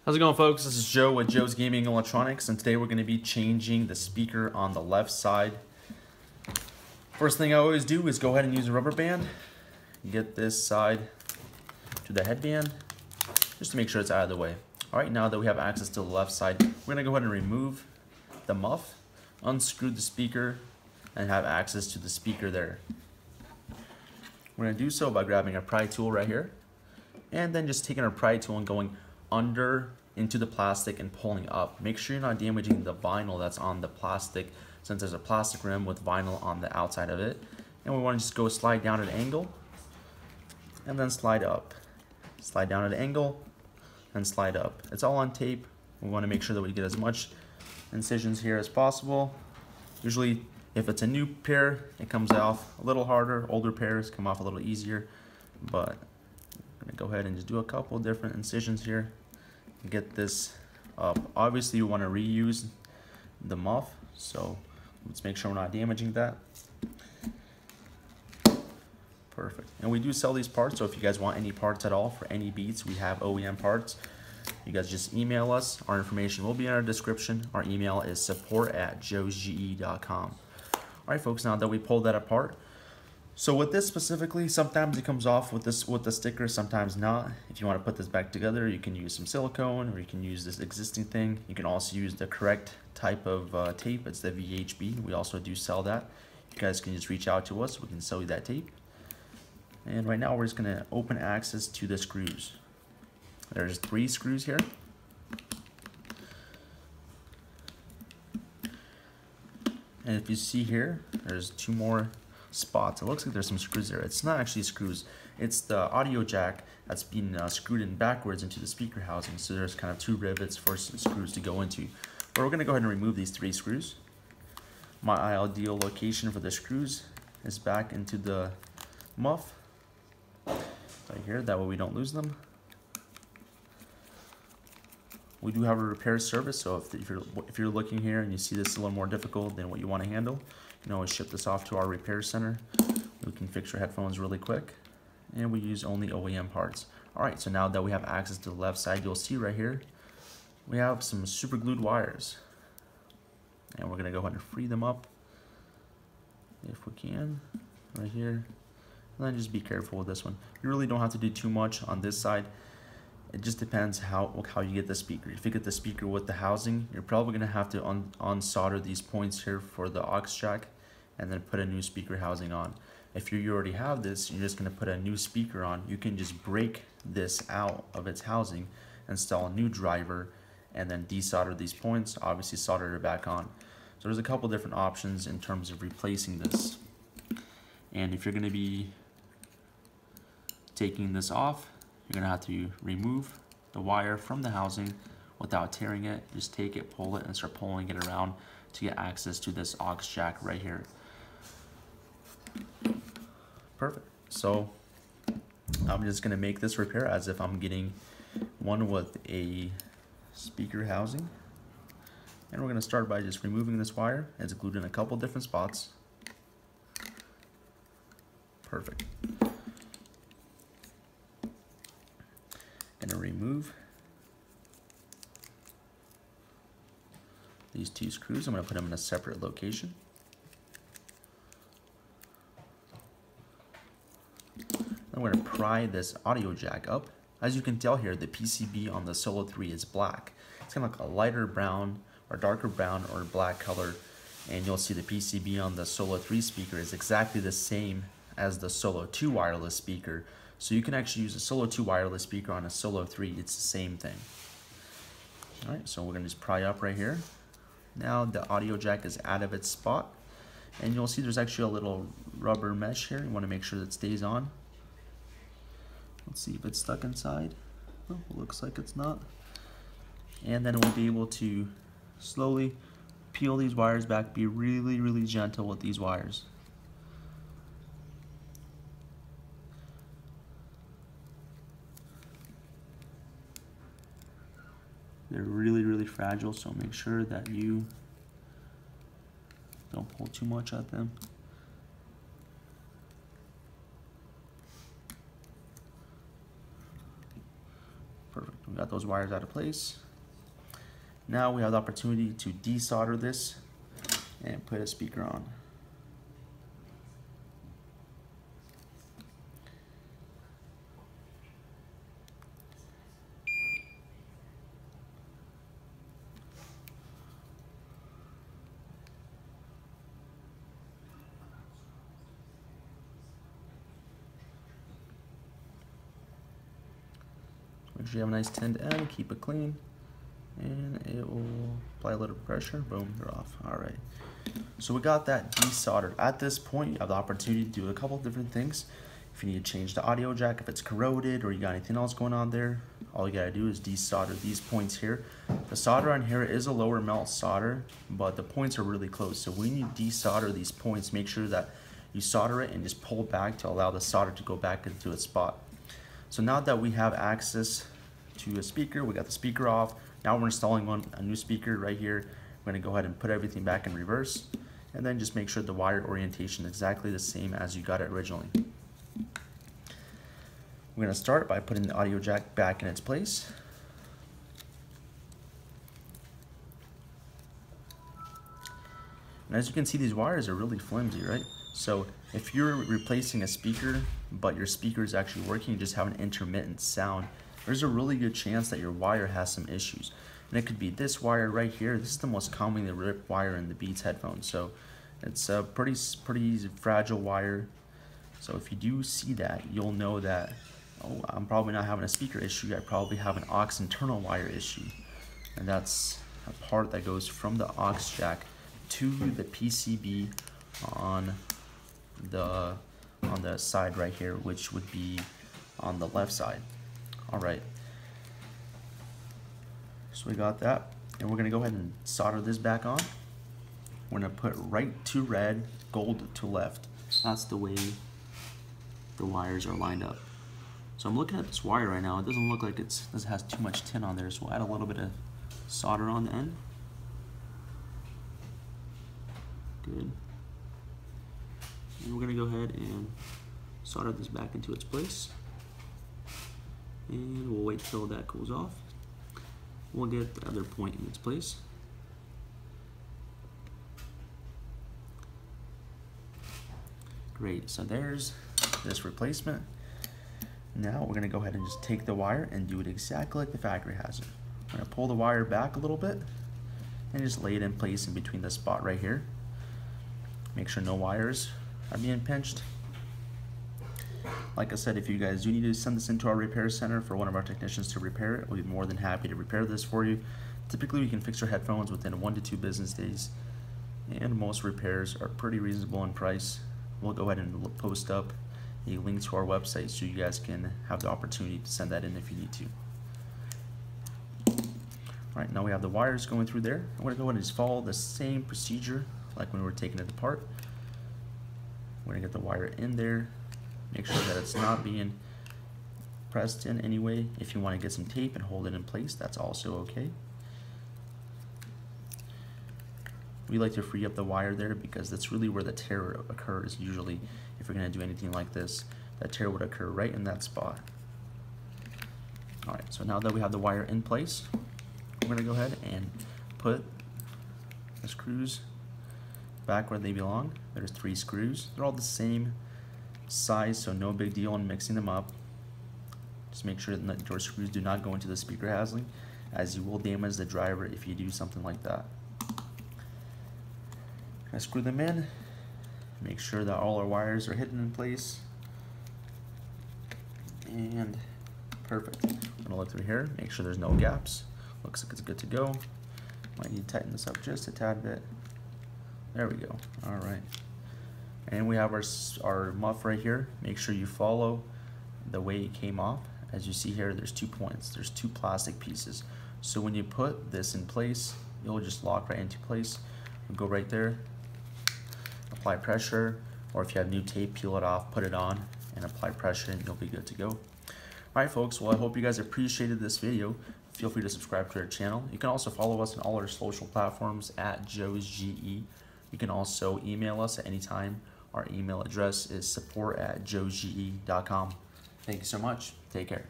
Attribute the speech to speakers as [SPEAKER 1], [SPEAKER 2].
[SPEAKER 1] How's it going, folks? This is Joe with Joe's Gaming Electronics, and today we're going to be changing the speaker on the left side. First thing I always do is go ahead and use a rubber band, get this side to the headband, just to make sure it's out of the way. Alright, now that we have access to the left side, we're going to go ahead and remove the muff, unscrew the speaker, and have access to the speaker there. We're going to do so by grabbing a pry tool right here, and then just taking our pry tool and going under into the plastic and pulling up. Make sure you're not damaging the vinyl that's on the plastic, since there's a plastic rim with vinyl on the outside of it. And we want to just go slide down at an angle and then slide up. Slide down at an angle and slide up. It's all on tape. We want to make sure that we get as much incisions here as possible. Usually if it's a new pair, it comes off a little harder. Older pairs come off a little easier, but I'm going to go ahead and just do a couple different incisions here. Get this up. Obviously you want to reuse the muff, so let's make sure we're not damaging that. Perfect. And we do sell these parts, so if you guys want any parts at all for any beats, we have OEM parts. You guys just email us. Our information will be in our description. Our email is support@JoesGE.com. Alright folks, now that we pulled that apart, so with this specifically, sometimes it comes off with the sticker, sometimes not. If you want to put this back together, you can use some silicone, or you can use this existing thing. You can also use the correct type of tape. It's the VHB. We also do sell that. You guys can just reach out to us. We can sell you that tape. And right now we're just going to open access to the screws. There's 3 screws here. And if you see here, there's 2 more spots. It looks like there's some screws there. It's not actually screws. It's the audio jack that's being screwed in backwards into the speaker housing. So there's kind of 2 rivets for screws to go into. But we're going to go ahead and remove these 3 screws. My ideal location for the screws is back into the muff. Right here, that way we don't lose them. We do have a repair service, so if you're looking here and you see this a little more difficult than what you want to handle, you can always ship this off to our repair center. We can fix your headphones really quick, and we use only OEM parts. Alright, so now that we have access to the left side, you'll see right here, we have some super glued wires. And we're going to go ahead and free them up, if we can, right here. And then just be careful with this one. You really don't have to do too much on this side. It just depends how you get the speaker. If you get the speaker with the housing, you're probably going to have to unsolder these points here for the aux jack and then put a new speaker housing on. If you already have this, you're just going to put a new speaker on. You can just break this out of its housing, install a new driver, and then desolder these points, obviously solder it back on. So there's a couple different options in terms of replacing this. And if you're going to be taking this off, you're going to have to remove the wire from the housing without tearing it. Just take it, pull it, and start pulling it around to get access to this aux jack right here. Perfect. So I'm just going to make this repair as if I'm getting one with a speaker housing. And we're going to start by just removing this wire. It's glued in a couple different spots. Perfect. Going to remove these 2 screws. I'm going to put them in a separate location. I'm going to pry this audio jack up. As you can tell here, the PCB on the Solo 3 is black. It's kind of like a lighter brown or darker brown or black color, and you'll see the PCB on the Solo 3 speaker is exactly the same as the Solo 2 wireless speaker. So you can actually use a Solo 2 wireless speaker on a Solo 3. It's the same thing. Alright, so we're going to just pry up right here. Now the audio jack is out of its spot. And you'll see there's actually a little rubber mesh here. You want to make sure that it stays on. Let's see if it's stuck inside. Oh, looks like it's not. And then we'll be able to slowly peel these wires back. Be really, really gentle with these wires. They're really, really fragile, so make sure that you don't pull too much at them. Perfect. got those wires out of place. Now we have the opportunity to desolder this and put a speaker on. Make sure you have a nice 10 to end, keep it clean, and it will apply a little pressure. Boom, you're off. All right. So we got that desoldered. At this point, you have the opportunity to do a couple of different things. If you need to change the audio jack, if it's corroded or you got anything else going on there, all you gotta do is desolder these points here. The solder on here is a lower melt solder, but the points are really close. So when you desolder these points, make sure that you solder it and just pull back to allow the solder to go back into its spot. So now that we have access to a speaker, we got the speaker off. Now we're installing a new speaker right here. We're gonna go ahead and put everything back in reverse, and then just make sure the wire orientation is exactly the same as you got it originally. We're gonna start by putting the audio jack back in its place. And as you can see, these wires are really flimsy, right? So if you're replacing a speaker, but your speaker is actually working, you just have an intermittent sound, there's a really good chance that your wire has some issues. And it could be this wire right here. This is the most commonly ripped wire in the Beats headphones. So it's a pretty fragile wire. So if you do see that, you'll know that, oh, I'm probably not having a speaker issue. I probably have an aux internal wire issue. And that's a part that goes from the aux jack to the PCB on the side right here, which would be on the left side. All right, so we got that, and we're gonna go ahead and solder this back on. We're gonna put right to red, gold to left. That's the way the wires are lined up. So I'm looking at this wire right now. It doesn't look like it has too much tin on there, so we'll add a little bit of solder on the end. Good. And we're gonna go ahead and solder this back into its place. And we'll wait till that cools off. We'll get the other point in its place. Great, so there's this replacement. Now we're gonna go ahead and just take the wire and do it exactly like the factory has it. I'm gonna pull the wire back a little bit and just lay it in place in between the spot right here. Make sure no wires are being pinched. Like I said, if you guys do need to send this into our repair center for one of our technicians to repair it, we'll be more than happy to repair this for you. Typically, we can fix your headphones within 1 to 2 business days, and most repairs are pretty reasonable in price. We'll go ahead and post up a link to our website so you guys can have the opportunity to send that in if you need to. All right, now we have the wires going through there. I'm going to go ahead and just follow the same procedure like when we were taking it apart. We're going to get the wire in there. Make sure that it's not being pressed in any way. If you want to get some tape and hold it in place, that's also okay. We like to free up the wire there because that's really where the tear occurs. Usually, if you're going to do anything like this, that tear would occur right in that spot. All right, so now that we have the wire in place, we're going to go ahead and put the screws back where they belong. There's 3 screws. They're all the same size, so no big deal in mixing them up. Just make sure that your screws do not go into the speaker housing, as you will damage the driver if you do something like that. I screw them in, make sure that all our wires are hidden in place, and perfect. I'm gonna look through here, make sure there's no gaps. Looks like it's good to go. Might need to tighten this up just a tad bit. There we go. All right. And we have our muff right here. Make sure you follow the way it came off. As you see here, there's 2 points. There's 2 plastic pieces. So when you put this in place, it'll just lock right into place. Go right there, apply pressure, or if you have new tape, peel it off, put it on, and apply pressure, and you'll be good to go. All right, folks. Well, I hope you guys appreciated this video. Feel free to subscribe to our channel. You can also follow us on all our social platforms at JoesGE. You can also email us at any time. Our email address is support@joesge.com. Thank you so much. Take care.